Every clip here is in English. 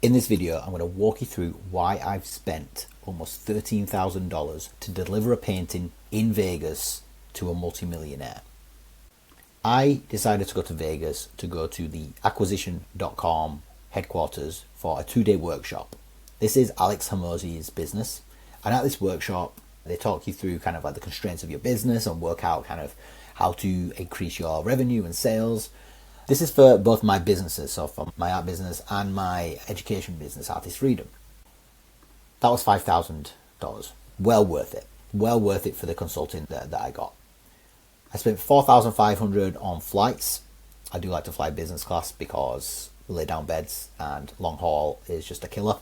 In this video, I'm going to walk you through why I've spent almost $13,000 to deliver a painting in Vegas to a multimillionaire. I decided to go to Vegas to go to the acquisition.com headquarters for a 2-day workshop. This is Alex Hormozi's business, and at this workshop they talk you through kind of like the constraints of your business and work out kind of how to increase your revenue and sales. This is for both my businesses, so for my art business and my education business, Artist Freedom. That was $5,000. Well worth it. Well worth it for the consulting that I got. I spent $4,500 on flights. I do like to fly business class because lay down beds and long haul is just a killer.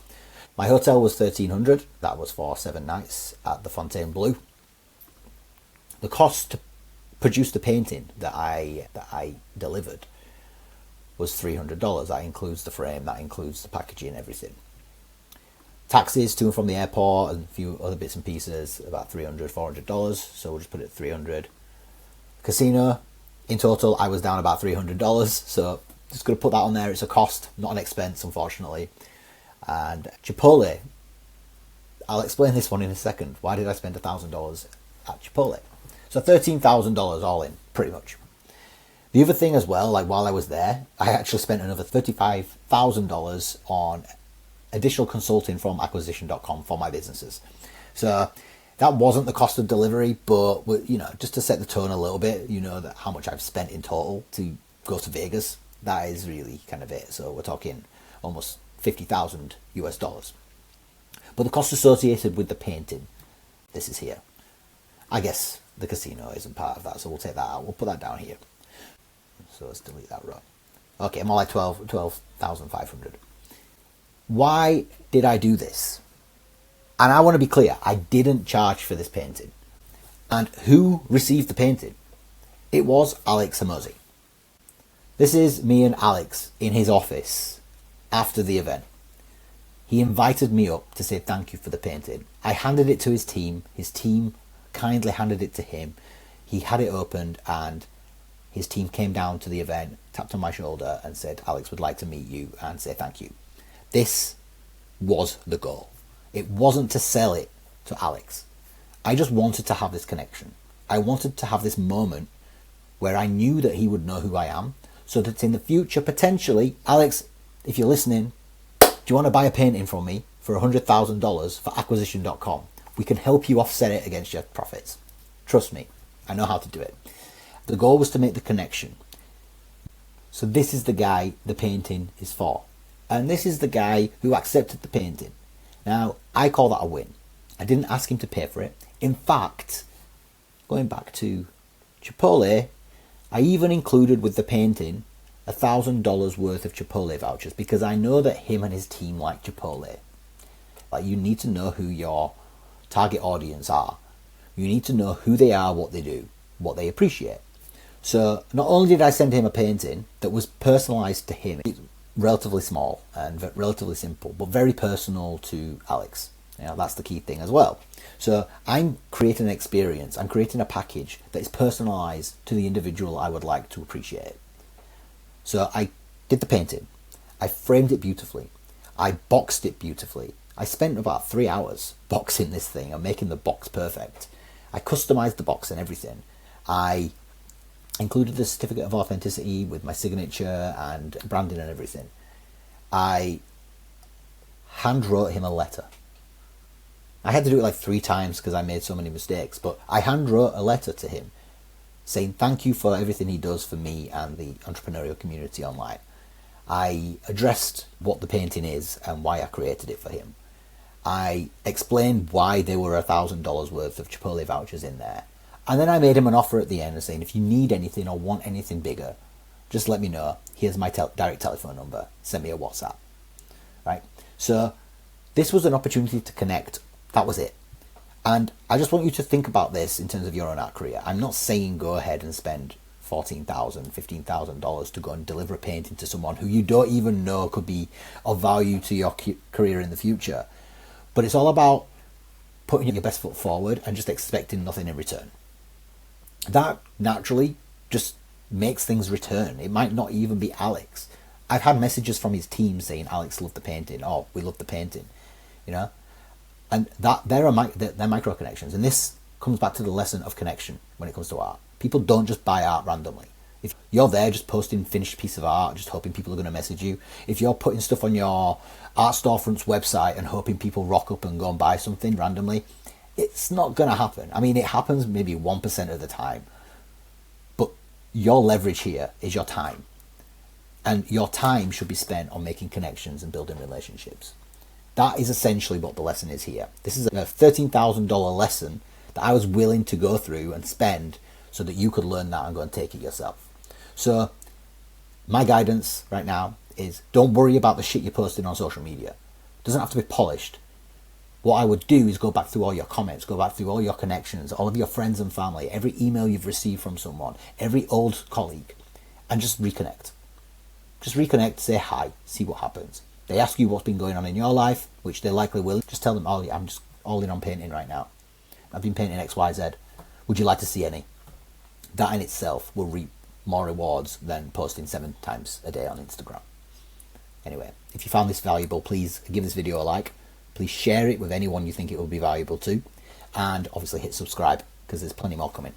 My hotel was $1,300. That was for 7 nights at the Fontainebleau. The cost to produce the painting that I delivered was $300. That includes the frame, that includes the packaging and everything. Taxis to and from the airport and a few other bits and pieces, about $300, $400. So we'll just put it at $300. Casino, in total, I was down about $300. So just going to put that on there. It's a cost, not an expense, unfortunately. And Chipotle, I'll explain this one in a second. Why did I spend $1,000 at Chipotle? So $13,000 all in, pretty much. The other thing as well, like while I was there, I actually spent another $35,000 on additional consulting from acquisition.com for my businesses. So that wasn't the cost of delivery, but just to set the tone a little bit, that how much I've spent in total to go to Vegas, that is really kind of it. So we're talking almost $50,000 US. But the cost associated with the painting, this is here. I guess the casino isn't part of that, so we'll take that out. We'll put that down here. So let's delete that row. Okay, more like 12,500. Why did I do this? And I want to be clear, I didn't charge for this painting. And who received the painting? It was Alex Hormozi. This is me and Alex in his office after the event. He invited me up to say thank you for the painting. I handed it to his team. His team kindly handed it to him. He had it opened and his team came down to the event, tapped on my shoulder and said, Alex would like to meet you and say thank you. This was the goal. It wasn't to sell it to Alex. I just wanted to have this connection. I wanted to have this moment where I knew that he would know who I am, so that in the future, potentially, Alex, if you're listening, do you want to buy a painting from me for $100,000 for acquisition.com? We can help you offset it against your profits. Trust me, I know how to do it. The goal was to make the connection. So this is the guy the painting is for. And this is the guy who accepted the painting. Now, I call that a win. I didn't ask him to pay for it. In fact, going back to Chipotle, I even included with the painting $1,000 worth of Chipotle vouchers because I know that him and his team like Chipotle. Like, you need to know who your target audience are. You need to know who they are, what they do, what they appreciate. So not only did I send him a painting that was personalized to him, it's relatively small and relatively simple, but very personal to Alex. That's the key thing as well. So I'm creating an experience, I'm creating a package that is personalized to the individual I would like to appreciate it. So I did the painting, I framed it beautifully, I boxed it beautifully. I spent about 3 hours boxing this thing and making the box perfect. I customized the box and everything. I included the certificate of authenticity with my signature and branding and everything. I hand wrote him a letter. I had to do it like 3 times because I made so many mistakes, but I hand wrote a letter to him saying thank you for everything he does for me and the entrepreneurial community online. I addressed what the painting is and why I created it for him. I explained why there were $1,000 worth of Chipotle vouchers in there. And then I made him an offer at the end and saying, if you need anything or want anything bigger, just let me know. Here's my direct telephone number. Send me a WhatsApp. Right? So this was an opportunity to connect. That was it. And I just want you to think about this in terms of your own art career. I'm not saying go ahead and spend $14,000, $15,000 to go and deliver a painting to someone who you don't even know could be of value to your career in the future. But it's all about putting your best foot forward and just expecting nothing in return. That naturally just makes things return. It might not even be Alex. I've had messages from his team saying, Alex loved the painting, or we love the painting, you know? And that they're micro connections. And this comes back to the lesson of connection when it comes to art. People don't just buy art randomly. If you're there just posting finished piece of art, just hoping people are going to message you, if you're putting stuff on your art storefront's website and hoping people rock up and go and buy something randomly, it's not going to happen. I mean, it happens maybe 1% of the time. But your leverage here is your time. And your time should be spent on making connections and building relationships. That is essentially what the lesson is here. This is a $13,000 lesson that I was willing to go through and spend so that you could learn that and go and take it yourself. So my guidance right now is don't worry about the shit you're posting on social media. It doesn't have to be polished. What I would do is go back through all your comments, go back through all your connections, all of your friends and family, every email you've received from someone, every old colleague, and just reconnect. Just reconnect, say hi, see what happens. They ask you what's been going on in your life, which they likely will. Just tell them, oh, I'm just all in on painting right now. I've been painting X, Y, Z. Would you like to see any? That in itself will reap more rewards than posting 7 times a day on Instagram. Anyway, if you found this valuable, please give this video a like. Please share it with anyone you think it will be valuable to. And obviously hit subscribe because there's plenty more coming.